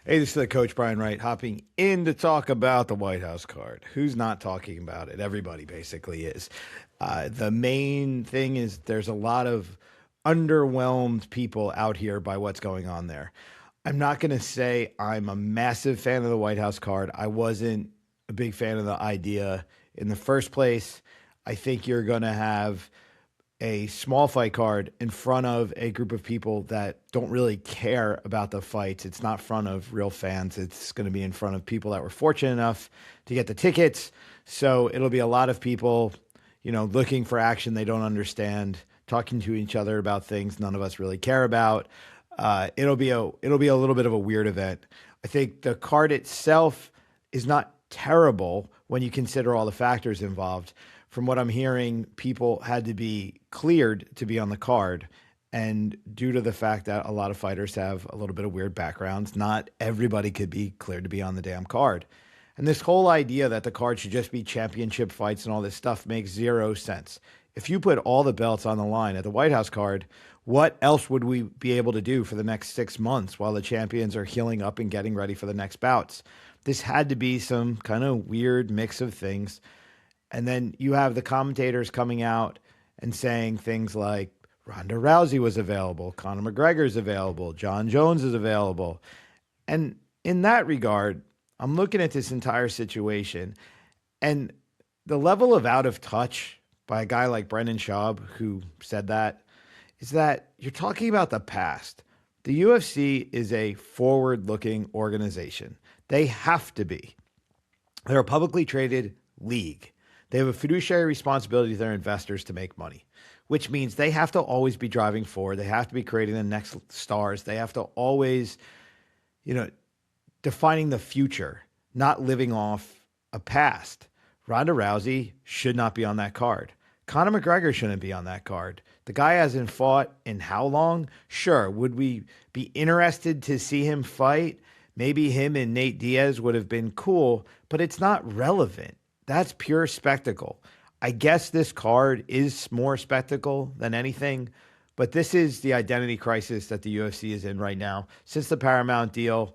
Hey, this is the coach Brian Wright hopping in to talk about the White House card. Who's not talking about it? Everybody basically is. The main thing is there's a lot of underwhelmed people out here by what's going on there. I'm not going to say I'm a massive fan of the White House card. I wasn't a big fan of the idea in the first place. I think you're going to have a small fight card in front of a group of people that don't really care about the fights. It's not in front of real fans. It's going to be in front of people that were fortunate enough to get the tickets. So it'll be a lot of people, looking for action they don't understand, talking to each other about things none of us really care about. It'll be a little bit of a weird event. I think the card itself is not terrible when you consider all the factors involved. From what I'm hearing, people had to be cleared to be on the card. And due to the fact that a lot of fighters have a little bit of weird backgrounds, not everybody could be cleared to be on the damn card. And this whole idea that the card should just be championship fights and all this stuff makes zero sense. If you put all the belts on the line at the White House card, what else would we be able to do for the next 6 months while the champions are healing up and getting ready for the next bouts? This had to be some kind of weird mix of things. And then you have the commentators coming out and saying things like Ronda Rousey was available, Conor McGregor's available, John Jones is available. And in that regard, I'm looking at this entire situation and the level of out of touch by a guy like Brendan Schaub, who said that, is that you're talking about the past. The UFC is a forward-looking organization. They have to be. They're a publicly traded league. They have a fiduciary responsibility to their investors to make money, which means they have to always be driving forward. They have to be creating the next stars. They have to always, defining the future, not living off a past. Ronda Rousey should not be on that card. Conor McGregor shouldn't be on that card. The guy hasn't fought in how long? Sure. Would we be interested to see him fight? Maybe him and Nate Diaz would have been cool, but it's not relevant. That's pure spectacle. I guess this card is more spectacle than anything, but this is the identity crisis that the UFC is in right now. Since the Paramount deal,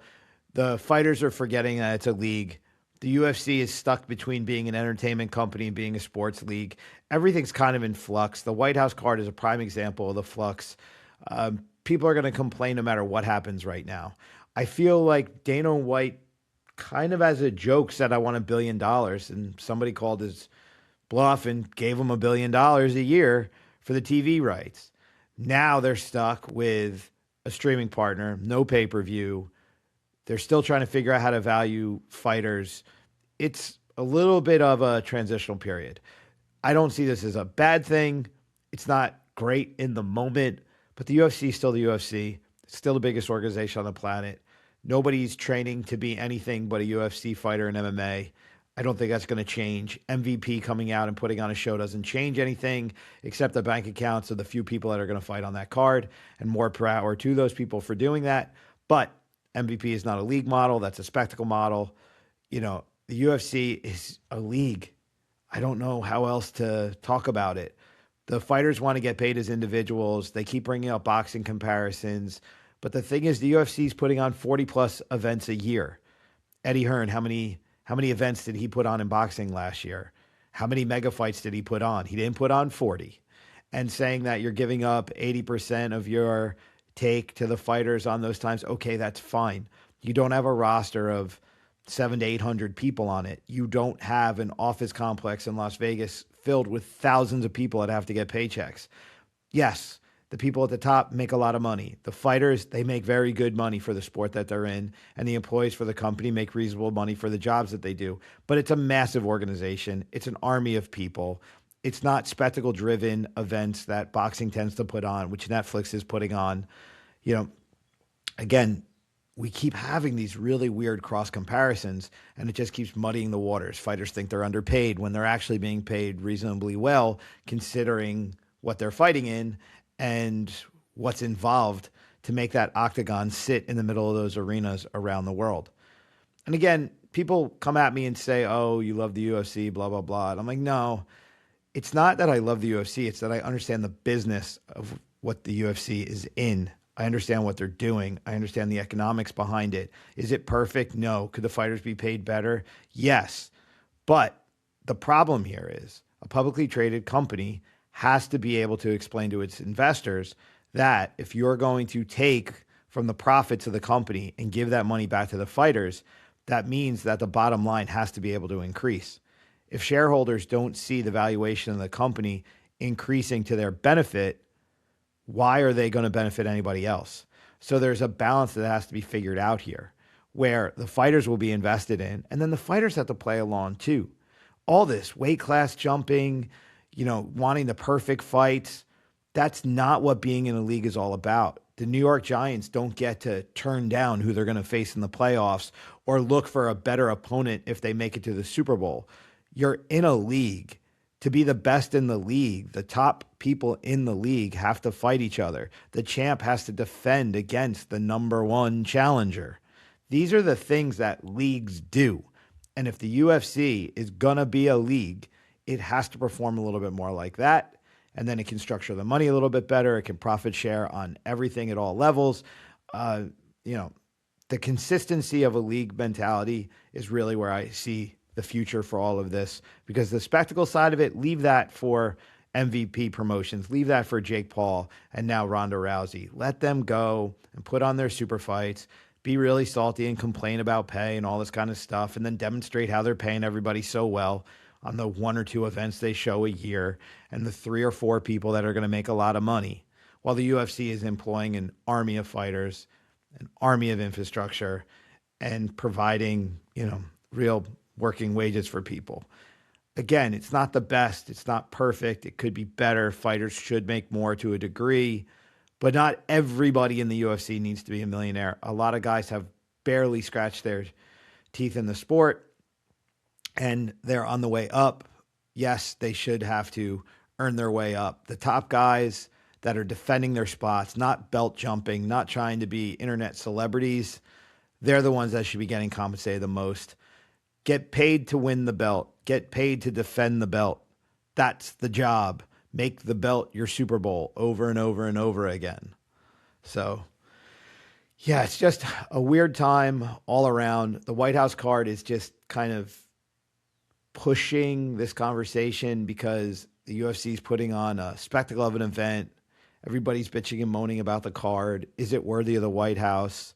the fighters are forgetting that it's a league. The UFC is stuck between being an entertainment company and being a sports league. Everything's kind of in flux. The White House card is a prime example of the flux. People are going to complain no matter what happens right now. I feel like Dana White kind of as a joke said, I want $1 billion. And somebody called his bluff and gave him $1 billion a year for the TV rights. Now they're stuck with a streaming partner, no pay-per-view. They're still trying to figure out how to value fighters. It's a little bit of a transitional period. I don't see this as a bad thing. It's not great in the moment, but the UFC is still the UFC. It's still the biggest organization on the planet. Nobody's training to be anything but a UFC fighter in MMA. I don't think that's going to change. MVP coming out and putting on a show doesn't change anything except the bank accounts of the few people that are going to fight on that card, and more power to those people for doing that. But MVP is not a league model. That's a spectacle model. The UFC is a league. I don't know how else to talk about it. The fighters want to get paid as individuals. They keep bringing up boxing comparisons. But the thing is, the UFC is putting on 40 plus events a year. Eddie Hearn, how many events did he put on in boxing last year? How many mega fights did he put on? He didn't put on 40. And saying that you're giving up 80% of your take to the fighters on those times, okay, that's fine. You don't have a roster of 700 to 800 people on it. You don't have an office complex in Las Vegas filled with thousands of people that have to get paychecks. Yes, the people at the top make a lot of money. The fighters, they make very good money for the sport that they're in. And the employees for the company make reasonable money for the jobs that they do. But it's a massive organization. It's an army of people. It's not spectacle-driven events that boxing tends to put on, which Netflix is putting on. Again, we keep having these really weird cross comparisons, and it just keeps muddying the waters. Fighters think they're underpaid when they're actually being paid reasonably well, considering what they're fighting in and what's involved to make that octagon sit in the middle of those arenas around the world. And again, people come at me and say, oh, you love the UFC, blah, blah, blah. And I'm like, no, it's not that I love the UFC. It's that I understand the business of what the UFC is in. I understand what they're doing. I understand the economics behind it. Is it perfect? No. Could the fighters be paid better? Yes. But the problem here is a publicly traded company has to be able to explain to its investors that if you're going to take from the profits of the company and give that money back to the fighters, that means that the bottom line has to be able to increase. If shareholders don't see the valuation of the company increasing to their benefit, why are they going to benefit anybody else? So there's a balance that has to be figured out here where the fighters will be invested in, and then the fighters have to play along too. All this weight class jumping, wanting the perfect fights, that's not what being in a league is all about. The New York Giants don't get to turn down who they're going to face in the playoffs or look for a better opponent if they make it to the Super Bowl. You're in a league. To be the best in the league, the top people in the league have to fight each other. The champ has to defend against the number one challenger. These are the things that leagues do. And if the UFC is going to be a league, it has to perform a little bit more like that. And then it can structure the money a little bit better. It can profit share on everything at all levels. The consistency of a league mentality is really where I see the future for all of this, because the spectacle side of it, leave that for MVP promotions, leave that for Jake Paul and now Ronda Rousey. Let them go and put on their super fights, be really salty and complain about pay and all this kind of stuff, and then demonstrate how they're paying everybody so well on the 1 or 2 events they show a year and the 3 or 4 people that are going to make a lot of money, while the UFC is employing an army of fighters, an army of infrastructure, and providing, real working wages for people. Again, it's not the best. It's not perfect. It could be better. Fighters should make more to a degree, but not everybody in the UFC needs to be a millionaire. A lot of guys have barely scratched their teeth in the sport, and they're on the way up. Yes, they should have to earn their way up. The top guys that are defending their spots, not belt jumping, not trying to be internet celebrities, they're the ones that should be getting compensated the most. Get paid to win the belt. Get paid to defend the belt. That's the job. Make the belt your Super Bowl over and over and over again. So, yeah, it's just a weird time all around. The White House card is just kind of pushing this conversation because the UFC is putting on a spectacle of an event. Everybody's bitching and moaning about the card. Is it worthy of the White House?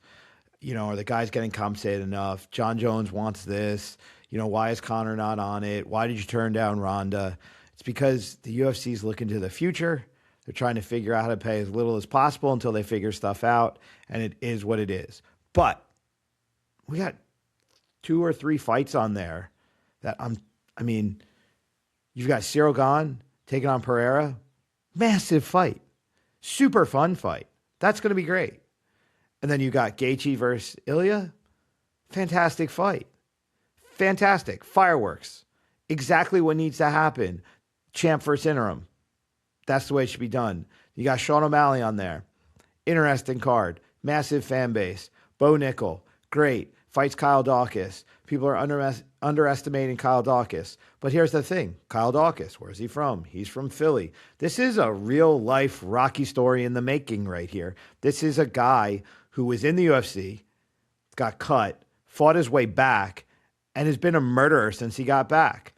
Are the guys getting compensated enough? John Jones wants this. Why is Conor not on it? Why did you turn down Ronda? It's because the UFC is looking to the future. They're trying to figure out how to pay as little as possible until they figure stuff out, and it is what it is. But we got 2 or 3 fights on there that you've got Cyril Gane taking on Pereira. Massive fight. Super fun fight. That's going to be great. And then you got Gaethje versus Ilya. Fantastic fight. Fantastic. Fireworks. Exactly what needs to happen. Champ versus interim. That's the way it should be done. You got Sean O'Malley on there. Interesting card. Massive fan base. Bo Nickel. Great. Fights Kyle Dawkins. People are underestimating Kyle Dawkins. But here's the thing. Kyle Dawkins, where's he from? He's from Philly. This is a real life Rocky story in the making right here. This is a guy who was in the UFC, got cut, fought his way back, and has been a murderer since he got back.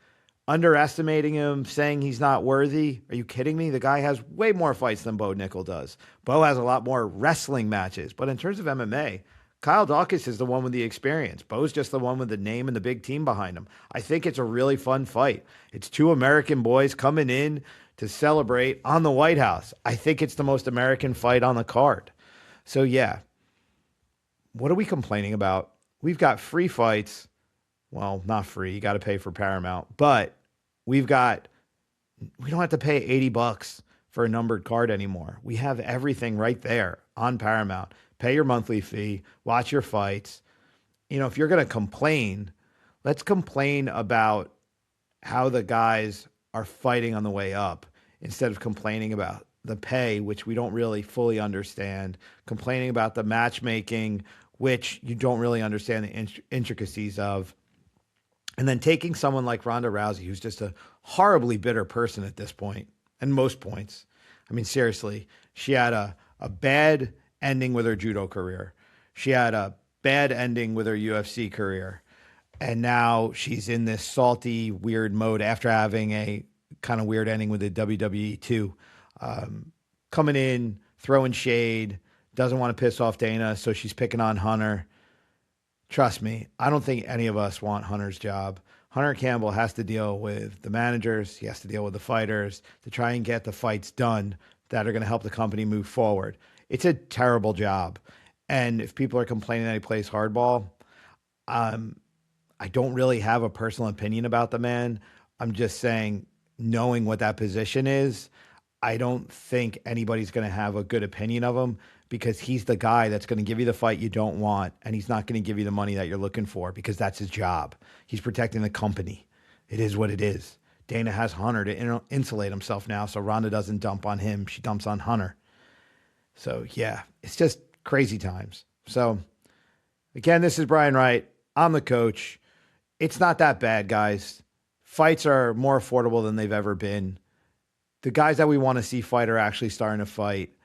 Underestimating him, saying he's not worthy. Are you kidding me? The guy has way more fights than Bo Nickel does. Bo has a lot more wrestling matches. But in terms of MMA, Kyle Dawkins is the one with the experience. Bo's just the one with the name and the big team behind him. I think it's a really fun fight. It's 2 American boys coming in to celebrate on the White House. I think it's the most American fight on the card. So yeah, what are we complaining about? We've got free fights. Well, not free. You got to pay for Paramount. But we don't have to pay $80 for a numbered card anymore. We have everything right there on Paramount. Pay your monthly fee. Watch your fights. If you're going to complain, let's complain about how the guys are fighting on the way up instead of complaining about the pay, which we don't really fully understand, complaining about the matchmaking, which you don't really understand the intricacies of, and then taking someone like Ronda Rousey, who's just a horribly bitter person at this point, and most points. Seriously, she had a bad ending with her judo career. She had a bad ending with her UFC career. And now she's in this salty, weird mode after having a kind of weird ending with the WWE too. Coming in, throwing shade, doesn't want to piss off Dana, so she's picking on Hunter. Trust me, I don't think any of us want Hunter's job. Hunter Campbell has to deal with the managers. He has to deal with the fighters to try and get the fights done that are going to help the company move forward. It's a terrible job. And if people are complaining that he plays hardball, I don't really have a personal opinion about the man. I'm just saying, knowing what that position is, I don't think anybody's going to have a good opinion of him because he's the guy that's going to give you the fight you don't want, and he's not going to give you the money that you're looking for because that's his job. He's protecting the company. It is what it is. Dana has Hunter to insulate himself now, so Ronda doesn't dump on him. She dumps on Hunter. So, yeah, it's just crazy times. So, again, this is Brian Wright. I'm the coach. It's not that bad, guys. Fights are more affordable than they've ever been. The guys that we want to see fight are actually starting to fight.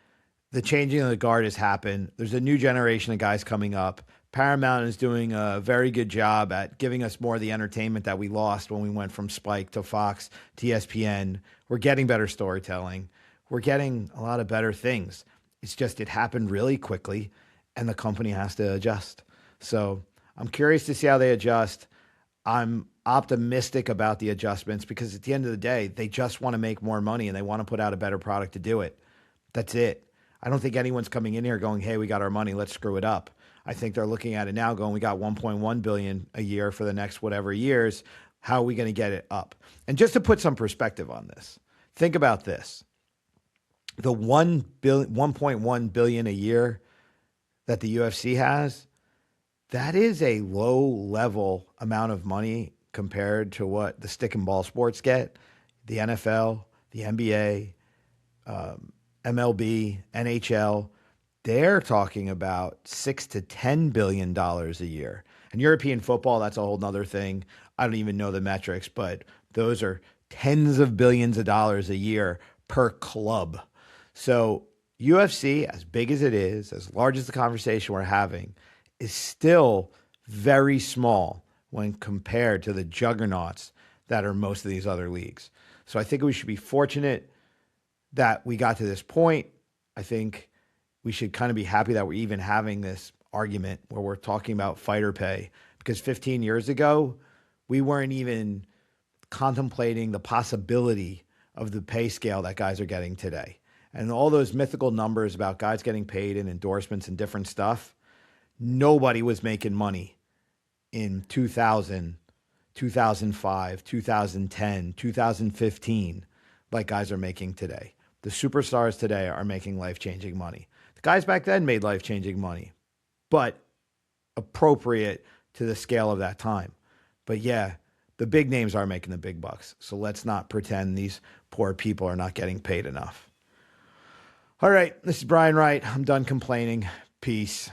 The changing of the guard has happened. There's a new generation of guys coming up. Paramount is doing a very good job at giving us more of the entertainment that we lost when we went from Spike to Fox to ESPN. We're getting better storytelling. We're getting a lot of better things. It's just it happened really quickly, and the company has to adjust. So I'm curious to see how they adjust. I'm optimistic about the adjustments because at the end of the day, they just want to make more money and they want to put out a better product to do it. That's it. I don't think anyone's coming in here going, hey, we got our money, let's screw it up. I think they're looking at it now going, we got 1.1 billion a year for the next whatever years. How are we going to get it up? And just to put some perspective on this, think about this. The 1.1 billion a year that the UFC has, that is a low level amount of money compared to what the stick and ball sports get. The NFL, the NBA, MLB, NHL, they're talking about $6 to $10 billion a year. And European football, that's a whole nother thing. I don't even know the metrics, but those are tens of billions of dollars a year per club. So UFC, as big as it is, as large as the conversation we're having, is still very small when compared to the juggernauts that are most of these other leagues. So I think we should be fortunate that we got to this point. I think we should kind of be happy that we're even having this argument where we're talking about fighter pay, because 15 years ago, we weren't even contemplating the possibility of the pay scale that guys are getting today. And all those mythical numbers about guys getting paid and endorsements and different stuff, nobody was making money in 2000, 2005, 2010, 2015 like guys are making today. The superstars today are making life-changing money. The guys back then made life-changing money, but appropriate to the scale of that time. But yeah, the big names are making the big bucks. So let's not pretend these poor people are not getting paid enough. All right, this is Brian Wright. I'm done complaining. Peace.